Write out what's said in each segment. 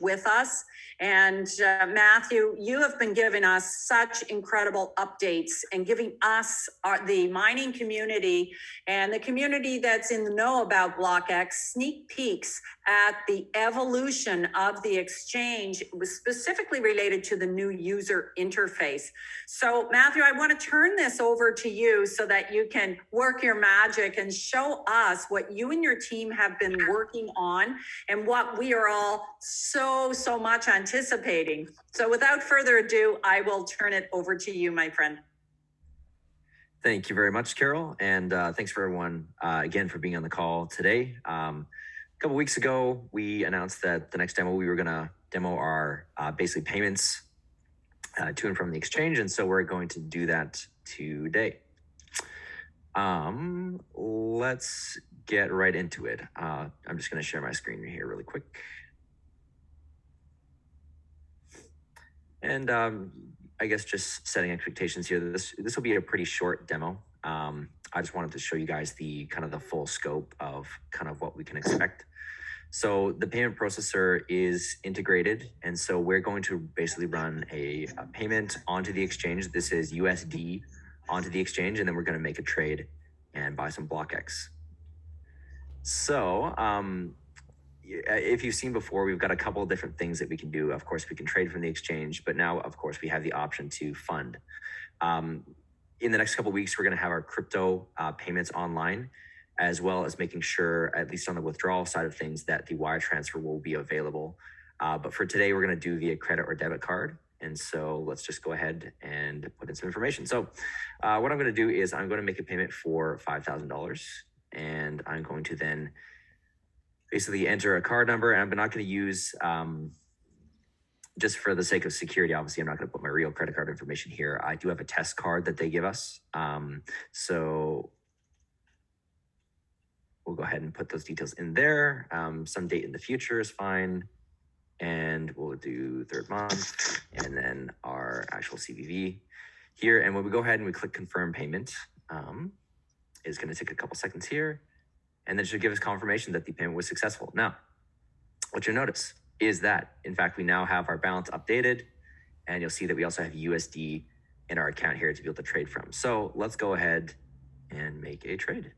with us. And Matthew, you have been giving us such incredible updates and giving us, the mining community and the community that's in the know about BlockX, sneak peeks at the evolution of the exchange, was specifically related to the new user interface. So Matthew, I want to turn this over to you so that you can work your magic and show us what you and your team have been working on and what we are all so much anticipating. So without further ado, I will turn it over to you, my friend. Thank you very much, Carol. And thanks for everyone, again, for being on the call today. A couple weeks ago, we announced that the next demo, we were going to demo our basically payments to and from the exchange. And so we're going to do that today. Let's get right into it. I'm just going to share my screen here really quick. And I guess just setting expectations here, this will be a pretty short demo. I just wanted to show you guys the kind of the full scope of kind of what we can expect. So the payment processor is integrated. And so we're going to basically run a payment onto the exchange. This is USD onto the exchange, and then we're going to make a trade and buy some BlockX. So if you've seen before, we've got a couple of different things that we can do. Of course, we can trade from the exchange, but now, of course, we have the option to fund. In the next couple of weeks, we're going to have our crypto payments online, as well as making sure, at least on the withdrawal side of things, that the wire transfer will be available. But for today, we're going to do via credit or debit card. And so let's just go ahead and put in some information. So what I'm going to do is I'm going to make a payment for $5,000, and I'm going to then basically enter a card number. And I'm not going to use, just for the sake of security, obviously, I'm not going to put my real credit card information here. I do have a test card that they give us. So we'll go ahead and put those details in there. Some date in the future is fine. And we'll do third month and then our actual CVV here. And when we go ahead and we click confirm payment, it's going to take a couple seconds here. And then it should give us confirmation that the payment was successful. Now, what you'll notice is that, in fact, we now have our balance updated, and you'll see that we also have USD in our account here to be able to trade from. So let's go ahead and make a trade.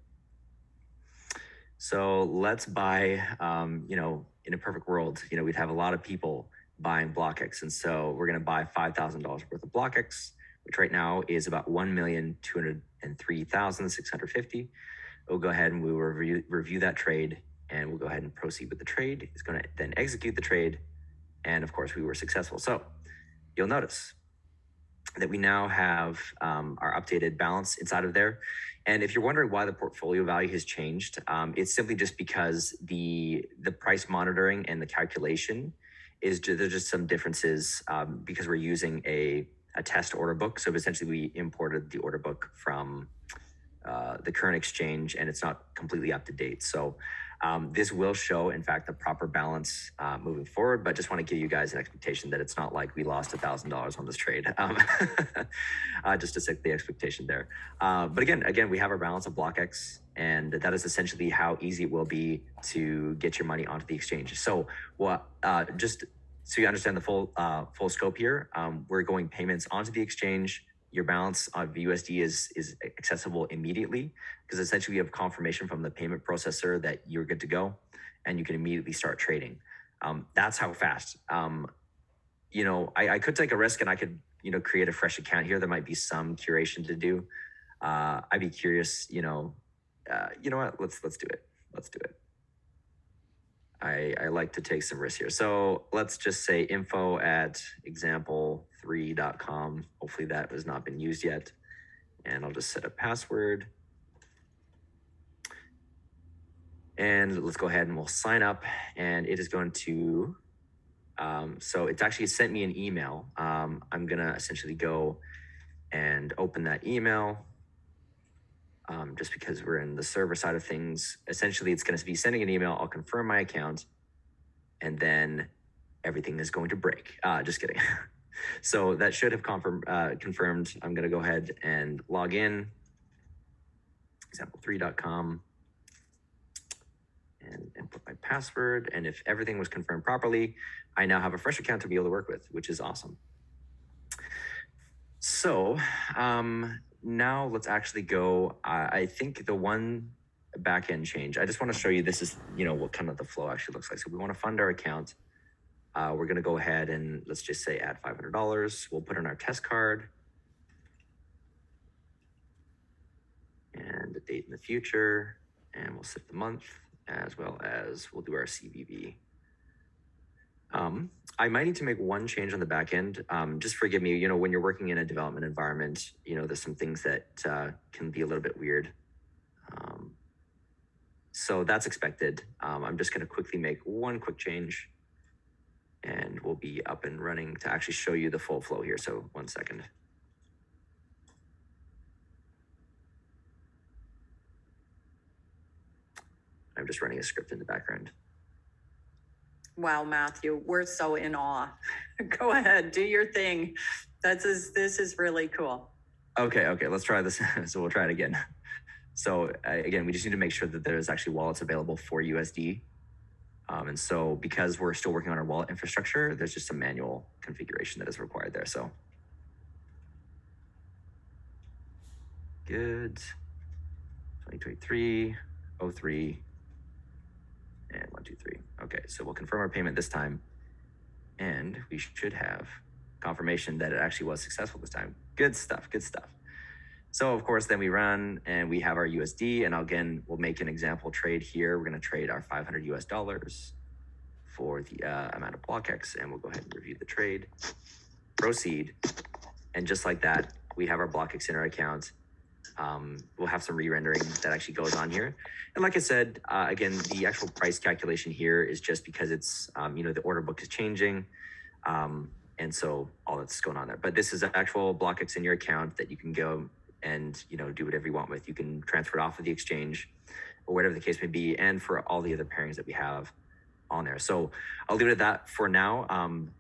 So let's buy, in a perfect world, we'd have a lot of people buying BlockX. And so we're going to buy $5,000 worth of BlockX, which right now is about 1,203,650. We'll go ahead and we will review that trade, and we'll go ahead and proceed with the trade. It's going to then execute the trade. And of course, we were successful. So you'll notice that we now have our updated balance inside of there. And if you're wondering why the portfolio value has changed, it's simply just because the price monitoring and the calculation there's just some differences because we're using a test order book. So essentially we imported the order book from the current exchange, and it's not completely up to date. So this will show, in fact, the proper balance moving forward, but just want to give you guys an expectation that it's not like we lost $1,000 on this trade, just to set the expectation there. But again, we have our balance of BlockX, and that is essentially how easy it will be to get your money onto the exchange. So just so you understand the full scope here, we're going payments onto the exchange. Your balance of USD is accessible immediately, because essentially you have confirmation from the payment processor that you're good to go, and you can immediately start trading. That's how fast. I could take a risk and I could create a fresh account here. There might be some curation to do. I'd be curious. You know what? Let's do it. Let's do it. I like to take some risks here. So let's just say info@example3.com. Hopefully that has not been used yet. And I'll just set a password. And let's go ahead and we'll sign up. And it is going to, so it's actually sent me an email. I'm going to essentially go and open that email. Just because we're in the server side of things. Essentially, it's going to be sending an email. I'll confirm my account, and then everything is going to break. Just kidding. So that should have confirmed. I'm going to go ahead and log in, example3.com, and input my password. And if everything was confirmed properly, I now have a fresh account to be able to work with, which is awesome. So now let's actually go. I think the one backend change, I just want to show you, this is, what kind of the flow actually looks like. So we want to fund our account. We're going to go ahead and let's just say add $500. We'll put in our test card and the date in the future, and we'll set the month, as well as we'll do our CVV. I might need to make one change on the back end. Just forgive me, when you're working in a development environment, there's some things that can be a little bit weird. So that's expected. I'm just going to quickly make one quick change, and we'll be up and running to actually show you the full flow here. So 1 second. I'm just running a script in the background. Wow, Matthew, we're so in awe. Go ahead, do your thing. This is really cool. Okay, let's try this. So we'll try it again. So again, we just need to make sure that there's actually wallets available for USD. And so because we're still working on our wallet infrastructure, there's just some manual configuration that is required there. So good. 2023, 03, and 1, 2, 3. Okay, so we'll confirm our payment this time, and we should have confirmation that it actually was successful this time. Good stuff, good stuff. So of course, then we run and we have our USD, and again, we'll make an example trade here. We're going to trade our $500 US for the amount of BlockX, and we'll go ahead and review the trade, proceed, and just like that, we have our BlockX in our account. We'll have some re-rendering that actually goes on here. And like I said, again, the actual price calculation here is just because it's, the order book is changing. And so all that's going on there. But this is actual BlockX in your account that you can go and, do whatever you want with. You can transfer it off of the exchange or whatever the case may be. And for all the other pairings that we have on there. So I'll leave it at that for now.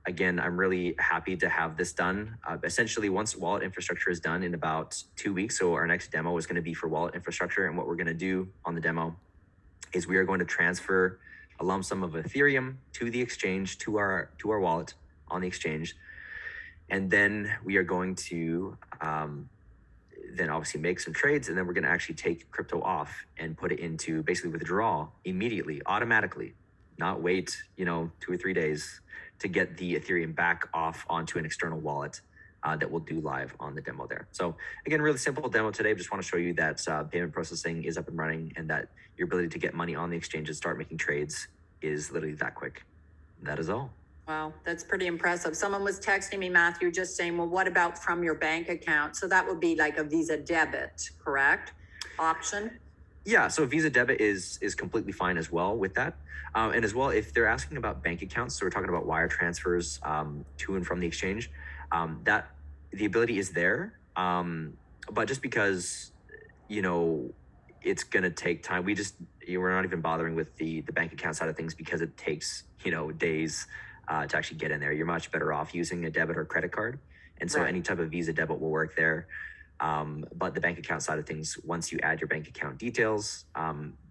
Again, I'm really happy to have this done. Essentially, once wallet infrastructure is done in about 2 weeks, so our next demo is going to be for wallet infrastructure. And what we're going to do on the demo is we are going to transfer a lump sum of Ethereum to the exchange, to our wallet on the exchange. And then we are going to then obviously make some trades, and then we're going to actually take crypto off and put it into basically withdraw immediately, automatically. Not wait, 2 or 3 days to get the Ethereum back off onto an external wallet that we'll do live on the demo there. So again, really simple demo today. Just want to show you that payment processing is up and running, and that your ability to get money on the exchange and start making trades is literally that quick. That is all. Wow, that's pretty impressive. Someone was texting me, Matthew, just saying, well, what about from your bank account? So that would be like a Visa debit, correct? Option? Yeah, so Visa debit is completely fine as well with that. And as well, if they're asking about bank accounts, so we're talking about wire transfers to and from the exchange, that the ability is there. But just because, it's going to take time, we're not even bothering with the bank account side of things because it takes, days to actually get in there. You're much better off using a debit or credit card. And so any type of Visa debit will work there. But the bank account side of things, once you add your bank account details,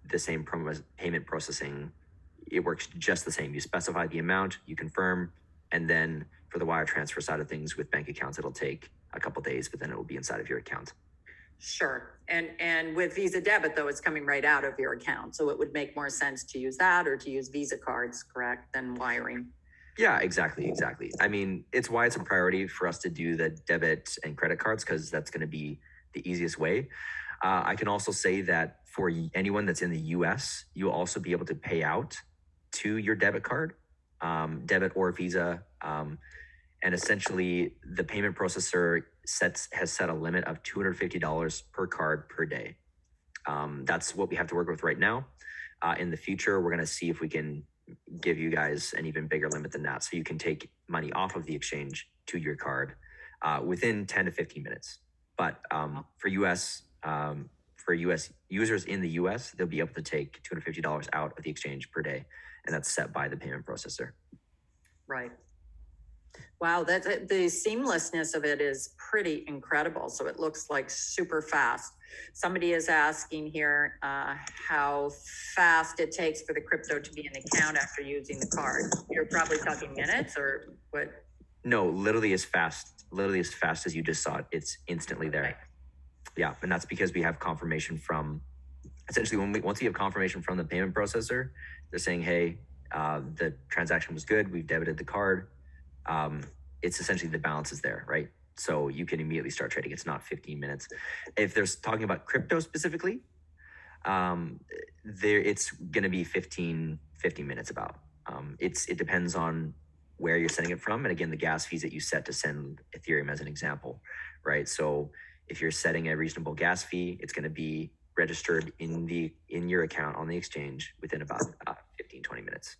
the same payment processing, it works just the same. You specify the amount, you confirm, and then for the wire transfer side of things with bank accounts, it'll take a couple days, but then it will be inside of your account. Sure. And with Visa debit, though, it's coming right out of your account. So it would make more sense to use that or to use Visa cards, correct, than wiring. Yeah, exactly. I mean, it's why it's a priority for us to do the debit and credit cards, because that's going to be the easiest way. I can also say that for anyone that's in the US, you'll also be able to pay out to your debit card, debit or Visa. And essentially, the payment processor has set a limit of $250 per card per day. That's what we have to work with right now. In the future, we're going to see if we can give you guys an even bigger limit than that, so you can take money off of the exchange to your card within 10 to 15 minutes. But for US users in the US, they'll be able to take $250 out of the exchange per day, and that's set by the payment processor. Right. Wow, the seamlessness of it is pretty incredible. So it looks like super fast. Somebody is asking here how fast it takes for the crypto to be in the account after using the card. You're probably talking minutes or what? No, literally as fast as you just saw it. It's instantly there. Right. Yeah, and that's because we have confirmation from, essentially once we have confirmation from the payment processor, they're saying, hey, the transaction was good, we've debited the card. It's essentially the balance is there, right? So you can immediately start trading. It's not 15 minutes. If there's talking about crypto specifically, it's going to be 15 minutes about. It depends on where you're sending it from, and again, the gas fees that you set to send Ethereum as an example, right? So if you're setting a reasonable gas fee, it's going to be registered in your account on the exchange within about 15-20 minutes.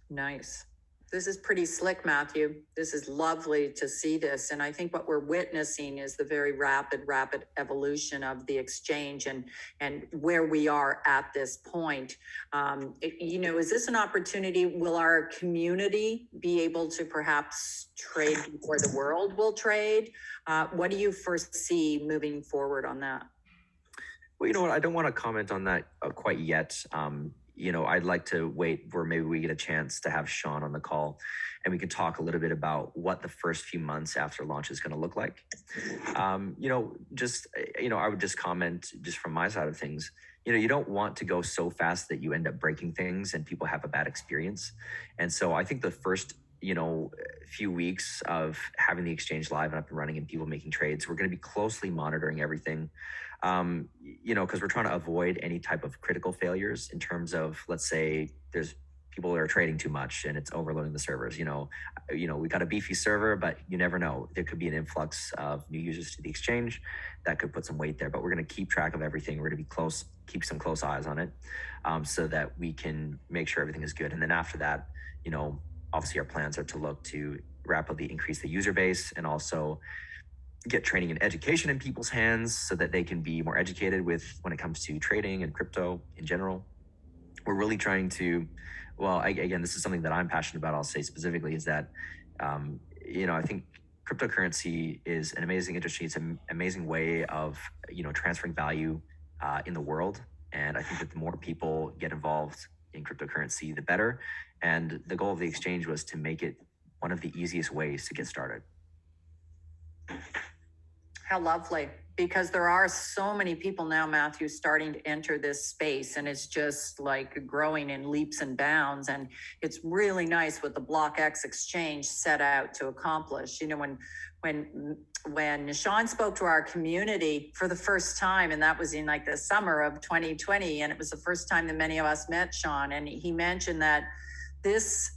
Nice. This is pretty slick, Matthew. This is lovely to see this. And I think what we're witnessing is the very rapid evolution of the exchange and where we are at this point. Is this an opportunity? Will our community be able to perhaps trade before the world will trade? What do you foresee moving forward on that? Well, you know what? I don't want to comment on that quite yet. I'd like to wait where maybe we get a chance to have Sean on the call and we can talk a little bit about what the first few months after launch is going to look like. I would just comment just from my side of things, you don't want to go so fast that you end up breaking things and people have a bad experience. And so I think the first, few weeks of having the exchange live and up and running and people making trades, we're going to be closely monitoring everything. Because we're trying to avoid any type of critical failures in terms of, let's say there's people that are trading too much and it's overloading the servers. We got a beefy server, but you never know. There could be an influx of new users to the exchange that could put some weight there, but we're going to keep track of everything. We're going to be keep some close eyes on it, so that we can make sure everything is good. And then after that, obviously our plans are to look to rapidly increase the user base and also get training and education in people's hands so that they can be more educated when it comes to trading and crypto in general. We're really trying to, again, this is something that I'm passionate about, I'll say specifically, is that, I think cryptocurrency is an amazing industry. It's an amazing way of, transferring value in the world. And I think that the more people get involved in cryptocurrency, the better. And the goal of the exchange was to make it one of the easiest ways to get started. How lovely, because there are so many people now, Matthew, starting to enter this space, and it's just like growing in leaps and bounds. And it's really nice what the BlockX exchange set out to accomplish. When Sean spoke to our community for the first time, and that was in like the summer of 2020, and it was the first time that many of us met Sean, and he mentioned that this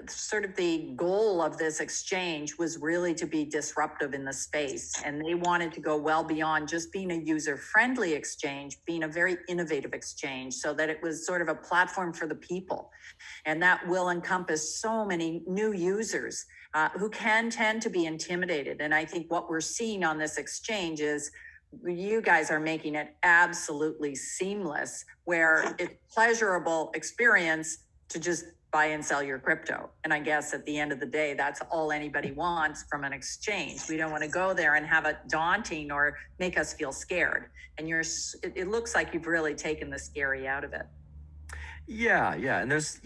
sort of the goal of this exchange was really to be disruptive in the space. And they wanted to go well beyond just being a user-friendly exchange, being a very innovative exchange, so that it was sort of a platform for the people. And that will encompass so many new users who can tend to be intimidated. And I think what we're seeing on this exchange is you guys are making it absolutely seamless, where it's pleasurable experience to just buy and sell your crypto. And I guess at the end of the day, that's all anybody wants from an exchange. We don't want to go there and have it daunting or make us feel scared. And it looks like you've really taken the scary out of it. Yeah. And there's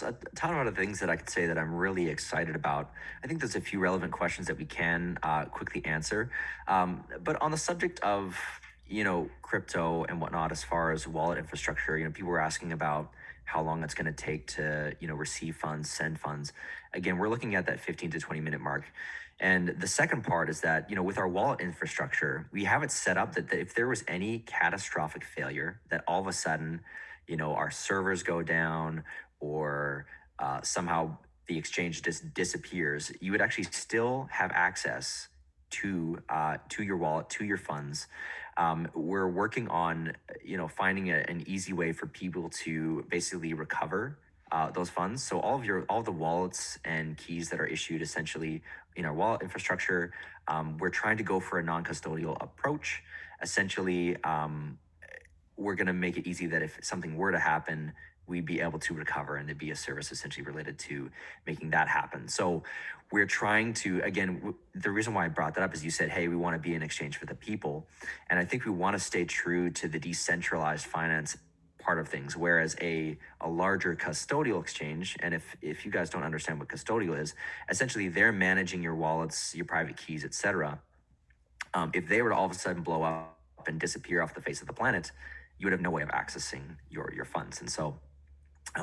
a ton of other things that I could say that I'm really excited about. I think there's a few relevant questions that we can quickly answer. But on the subject of, crypto and whatnot, as far as wallet infrastructure, people were asking about how long it's going to take to, receive funds, send funds. Again, we're looking at that 15 to 20 minute mark. And the second part is that, with our wallet infrastructure, we have it set up that if there was any catastrophic failure, that all of a sudden, our servers go down or somehow the exchange just disappears, you would actually still have access to your wallet, to your funds. We're working on, finding an easy way for people to basically recover those funds. So all the wallets and keys that are issued essentially in our wallet infrastructure, we're trying to go for a non-custodial approach. Essentially, we're going to make it easy that if something were to happen, we'd be able to recover, and there'd be a service essentially related to making that happen. So we're trying to, again, the reason why I brought that up is you said, hey, we want to be an exchange for the people. And I think we want to stay true to the decentralized finance part of things, whereas a larger custodial exchange, and if you guys don't understand what custodial is, essentially they're managing your wallets, your private keys, etc. If they were to all of a sudden blow up and disappear off the face of the planet, you would have no way of accessing your funds. And so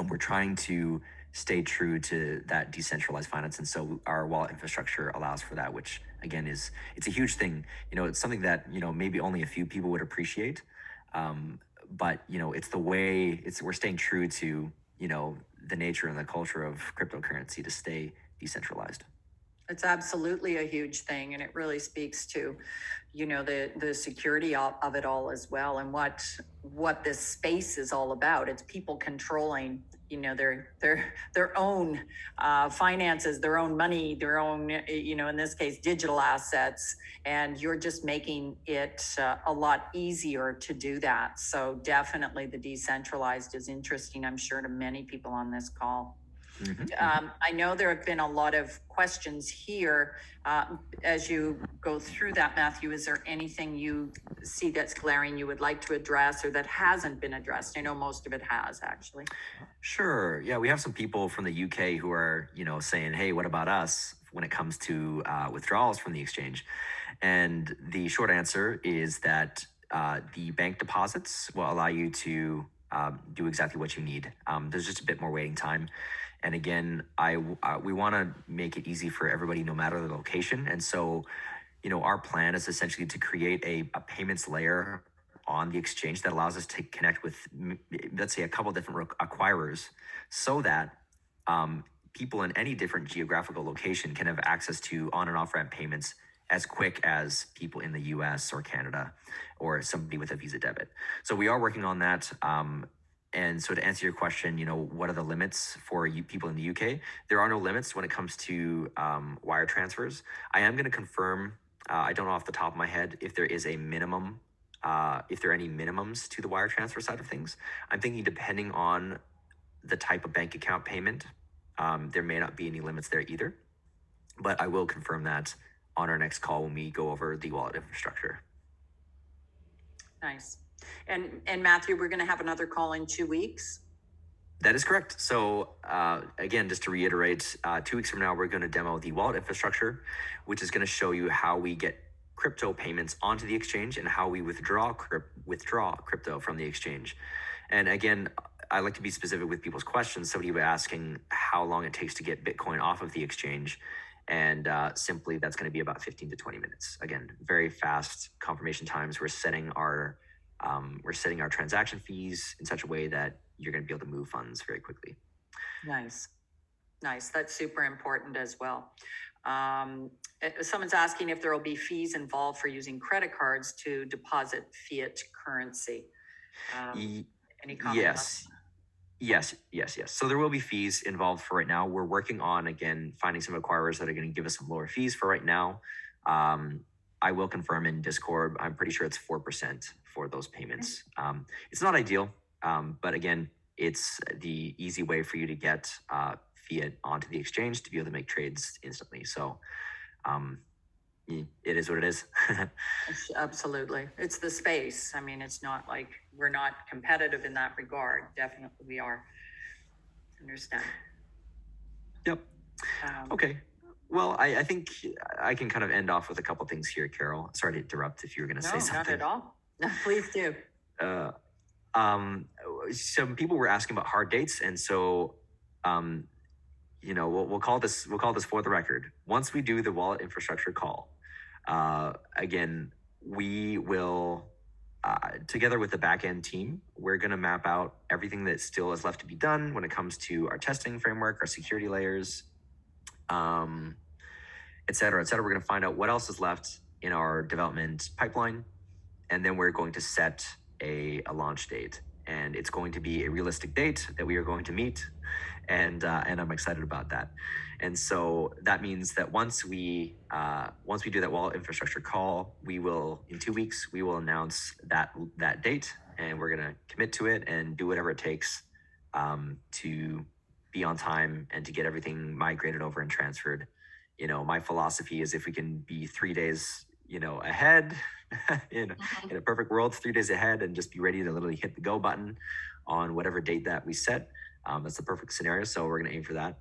we're trying to stay true to that decentralized finance, and so our wallet infrastructure allows for that, which again it's a huge thing. It's something that maybe only a few people would appreciate, but it's the way we're staying true to the nature and the culture of cryptocurrency to stay decentralized. It's absolutely a huge thing, and it really speaks to, the security of it all as well, and what this space is all about. It's people controlling, their own finances, their own money, their own, in this case, digital assets, and you're just making it a lot easier to do that. So definitely, the decentralized is interesting, I'm sure, to many people on this call. I know there have been a lot of questions here. As you go through that, Matthew, is there anything you see that's glaring you would like to address or that hasn't been addressed? I know most of it has, actually. Sure. Yeah, we have some people from the UK who are, saying, "Hey, what about us when it comes to withdrawals from the exchange?" And the short answer is that the bank deposits will allow you to do exactly what you need. There's just a bit more waiting time. And again, we want to make it easy for everybody, no matter the location. And so, our plan is essentially to create a payments layer on the exchange that allows us to connect with, let's say, a couple different acquirers, so that people in any different geographical location can have access to on and off ramp payments as quick as people in the US or Canada or somebody with a Visa debit. So we are working on that. And so to answer your question, what are the limits for you people in the UK? There are no limits when it comes to wire transfers. I am going to confirm, I don't know off the top of my head, if there is a minimum, if there are any minimums to the wire transfer side of things. I'm thinking depending on the type of bank account payment, there may not be any limits there either. But I will confirm that on our next call when we go over the wallet infrastructure. Nice. And Matthew, we're going to have another call in 2 weeks. That is correct. So again, just to reiterate, 2 weeks from now, we're going to demo the wallet infrastructure, which is going to show you how we get crypto payments onto the exchange and how we withdraw crypto from the exchange. And again, I like to be specific with people's questions. Somebody was asking how long it takes to get Bitcoin off of the exchange. And simply, that's going to be about 15 to 20 minutes. Again, very fast confirmation times. We're setting our transaction fees in such a way that you're going to be able to move funds very quickly. Nice. That's super important as well. Someone's asking if there will be fees involved for using credit cards to deposit fiat currency. Any comments? Yes. So there will be fees involved for right now. We're working on, again, finding some acquirers that are going to give us some lower fees for right now. I will confirm in Discord. I'm pretty sure it's 4% for those payments. It's not ideal, but again, it's the easy way for you to get fiat onto the exchange to be able to make trades instantly. So it is what it is. Absolutely. It's the space. I mean, it's not like we're not competitive in that regard. Definitely we are. Understand. Yep. Okay. Well, I think I can kind of end off with a couple things here, Carol. Sorry to interrupt if you were going to say something. No, not at all. No, please do. Some people were asking about hard dates, and so we'll call this for the record. Once we do the wallet infrastructure call, again, we will together with the backend team, we're going to map out everything that still is left to be done when it comes to our testing framework, our security layers, et cetera, et cetera. We're going to find out what else is left in our development pipeline, and then we're going to set a launch date. And it's going to be a realistic date that we are going to meet, and I'm excited about that. And so that means that once we do that wallet infrastructure call, we will, in 2 weeks, we will announce that date, and we're going to commit to it and do whatever it takes to be on time and to get everything migrated over and transferred my philosophy is if we can be 3 days, ahead in a perfect world, 3 days ahead and just be ready to literally hit the go button on whatever date that we set. That's the perfect scenario. So we're going to aim for that.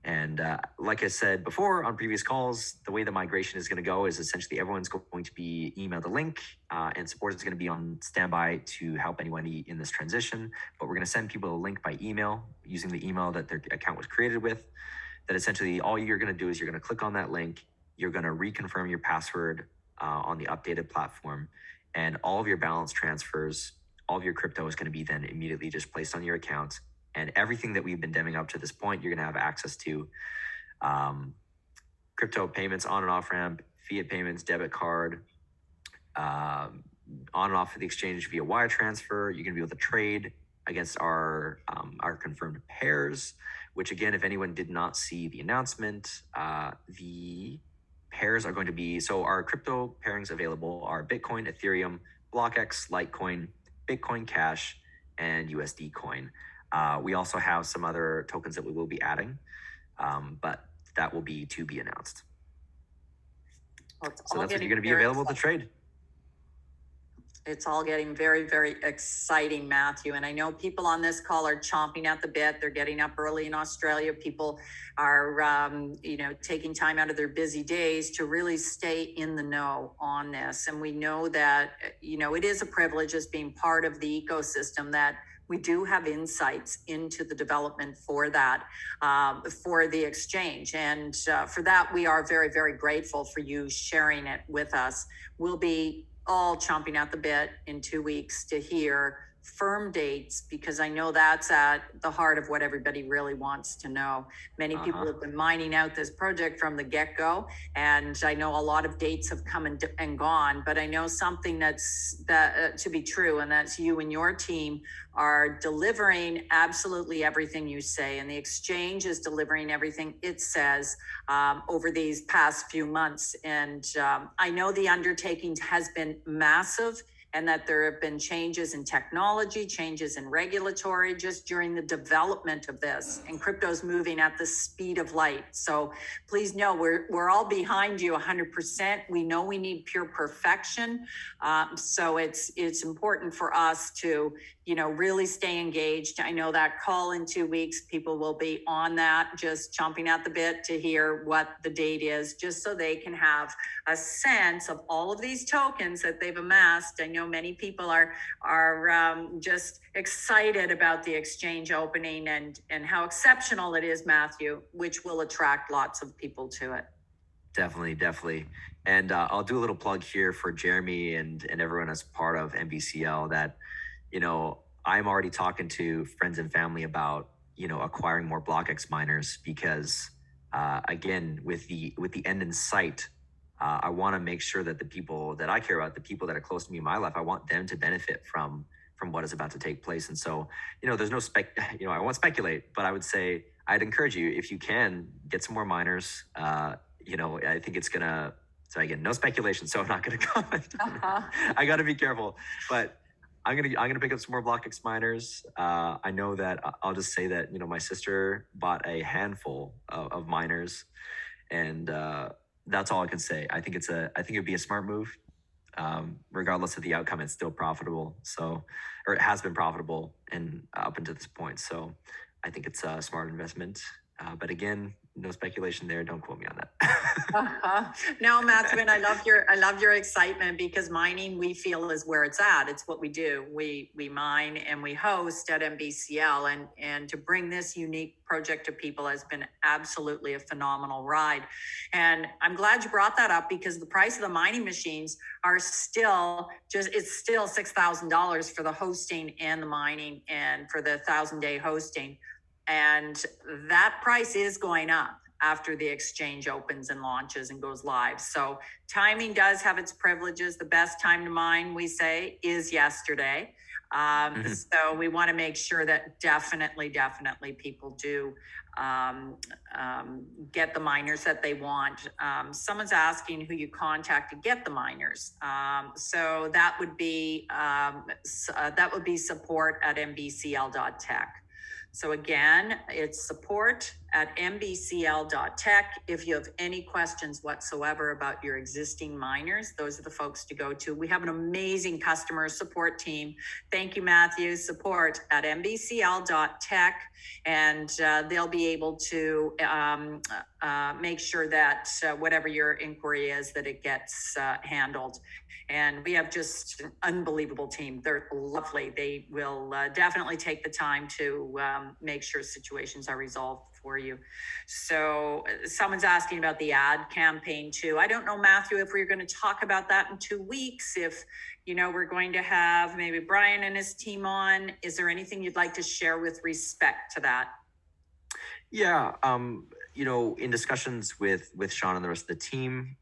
And like I said before on previous calls, the way the migration is going to go is essentially everyone's going to be emailed a link, and support is going to be on standby to help anyone in this transition. But we're going to send people a link by email using the email that their account was created with. That essentially all you're going to do is you're going to click on that link, you're going to reconfirm your password on the updated platform, and all of your balance transfers, all of your crypto is going to be then immediately just placed on your account. And everything that we've been demoing up to this point, you're going to have access to crypto payments on and off ramp, fiat payments, debit card, on and off of the exchange via wire transfer. You're going to be able to trade against our confirmed pairs, which again, if anyone did not see the announcement, the pairs are going to be, so our crypto pairings available are Bitcoin, Ethereum, BlockX, Litecoin, Bitcoin Cash, and USD Coin. We also have some other tokens that we will be adding, but that will be to be announced. So that's what you're going to be available to trade. It's all getting very, very exciting, Matthew. And I know people on this call are chomping at the bit. They're getting up early in Australia. People are, taking time out of their busy days to really stay in the know on this. And we know that, it is a privilege as being part of the ecosystem that we do have insights into the development for that, for the exchange. And for that, we are very, very grateful for you sharing it with us. We'll be all chomping at the bit in 2 weeks to hear firm dates, because I know that's at the heart of what everybody really wants to know. Many people have been mining out this project from the get-go, and I know a lot of dates have come and gone, but I know something that's to be true, and that's you and your team are delivering absolutely everything you say, and the exchange is delivering everything it says over these past few months. And I know the undertaking has been massive, and that there have been changes in technology, changes in regulatory, just during the development of this. And crypto's moving at the speed of light. So please know we're all behind you 100%. We know we need pure perfection. So it's important for us to, really stay engaged. I know that call in 2 weeks, people will be on that, just chomping at the bit to hear what the date is, just so they can have a sense of all of these tokens that they've amassed. I know many people are just excited about the exchange opening and how exceptional it is, Matthew, which will attract lots of people to it. Definitely. And I'll do a little plug here for Jeremy and everyone as part of NBCL that, I'm already talking to friends and family about, acquiring more BlockX miners because, again, with the end in sight, I want to make sure that the people that I care about, the people that are close to me in my life, I want them to benefit from what is about to take place. And so, there's no I won't speculate, but I would say I'd encourage you, if you can, get some more miners. I think it's gonna. So again, no speculation, so I'm not gonna comment. I got to be careful, but I'm gonna pick up some more BlockX miners. I know that I'll just say that my sister bought a handful of miners, and that's all I can say. I think it'd be a smart move. Regardless of the outcome, it's still profitable. So, or it has been profitable and up until this point. So, I think it's a smart investment. But again, no speculation there. Don't quote me on that. No, Matthew, I love your excitement, because mining, we feel, is where it's at. It's what we do. We mine and we host at NBCL, and to bring this unique project to people has been absolutely a phenomenal ride. And I'm glad you brought that up, because the price of the mining machines are still it's still $6,000 for the hosting and the mining, and for the 1,000-day hosting. And that price is going up after the exchange opens and launches and goes live. So timing does have its privileges. The best time to mine, we say, is yesterday. So we want to make sure that definitely people do get the miners that they want. Someone's asking who you contact to get the miners. So that would be support at nbcl.tech. So again, it's support mbcl.tech. If you have any questions whatsoever about your existing miners, those are the folks to go to. We have an amazing customer support team. Thank you, Matthew. Support at mbcl.tech, and they'll be able to make sure that whatever your inquiry is, that it gets handled. And we have just an unbelievable team. They're lovely. They will definitely take the time to make sure situations are resolved for you. So someone's asking about the ad campaign too. I don't know, Matthew, if we're going to talk about that in 2 weeks, if, you know, we're going to have maybe Brian and his team on. Is there anything you'd like to share with respect to that? Yeah, you know, in discussions with Sean and the rest of the team,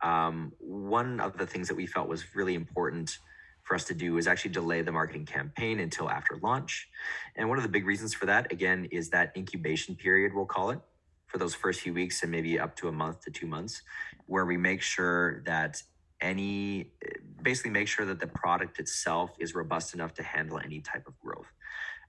one of the things that we felt was really important for us to do is actually delay the marketing campaign until after launch. And one of the big reasons for that, again, is that incubation period, we'll call it, for those first few weeks and maybe up to a month to 2 months, where we make sure that basically make sure that the product itself is robust enough to handle any type of growth.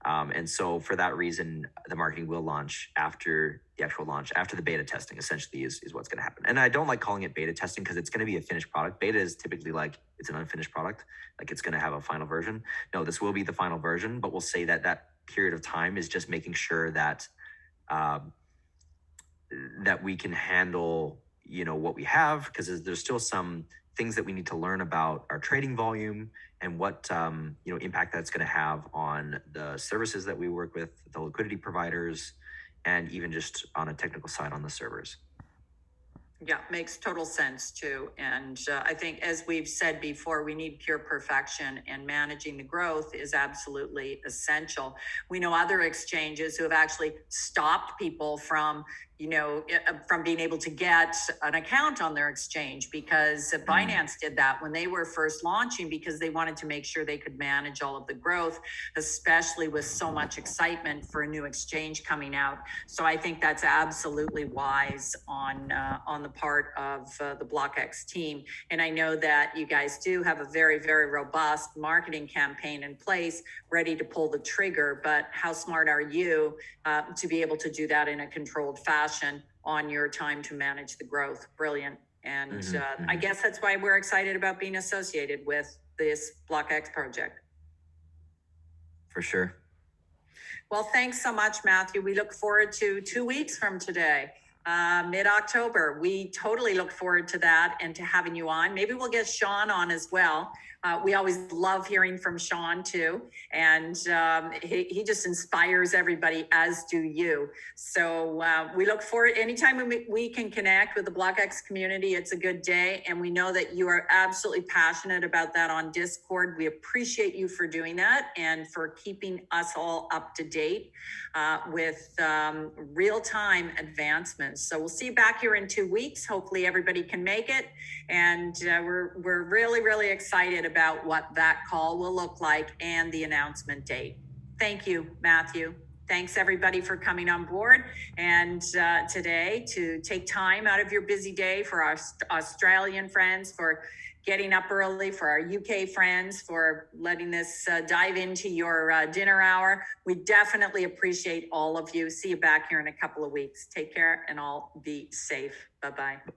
And so for that reason, the marketing will launch after the actual launch, after the beta testing essentially is what's going to happen. And I don't like calling it beta testing because it's going to be a finished product. Beta is typically like it's an unfinished product, like it's going to have a final version. No, this will be the final version, but we'll say that that period of time is just making sure that that we can handle, you know, what we have, because there's still some things that we need to learn about our trading volume and what you know, impact that's going to have on the services that we work with, the liquidity providers, and even just on a technical side on the servers. Yeah, makes total sense too. And I think, as we've said before, we need pure perfection, and managing the growth is absolutely essential. We know other exchanges who have actually stopped people from, you know, from being able to get an account on their exchange, because Binance did that when they were first launching, because they wanted to make sure they could manage all of the growth, especially with so much excitement for a new exchange coming out. So I think that's absolutely wise on the part of the BlockX team. And I know that you guys do have a very, very robust marketing campaign in place, ready to pull the trigger. But how smart are you to be able to do that in a controlled fashion on your time to manage the growth? Brilliant. And I guess that's why we're excited about being associated with this BlockX project. For sure. Well, thanks so much, Matthew. We look forward to 2 weeks from today, mid-October. We totally look forward to that and to having you on. Maybe we'll get Sean on as well. We always love hearing from Sean too. And he just inspires everybody, as do you. So we look forward, anytime we can connect with the BlockX community, it's a good day. And we know that you are absolutely passionate about that on Discord. We appreciate you for doing that and for keeping us all up to date with real-time advancements. So we'll see you back here in 2 weeks. Hopefully everybody can make it. And we're really, really excited about what that call will look like and the announcement date. Thank you, Matthew. Thanks everybody for coming on board and today to take time out of your busy day, for our Australian friends, for getting up early, for our UK friends, for letting this dive into your dinner hour. We definitely appreciate all of you. See you back here in a couple of weeks. Take care and all be safe. Bye-bye.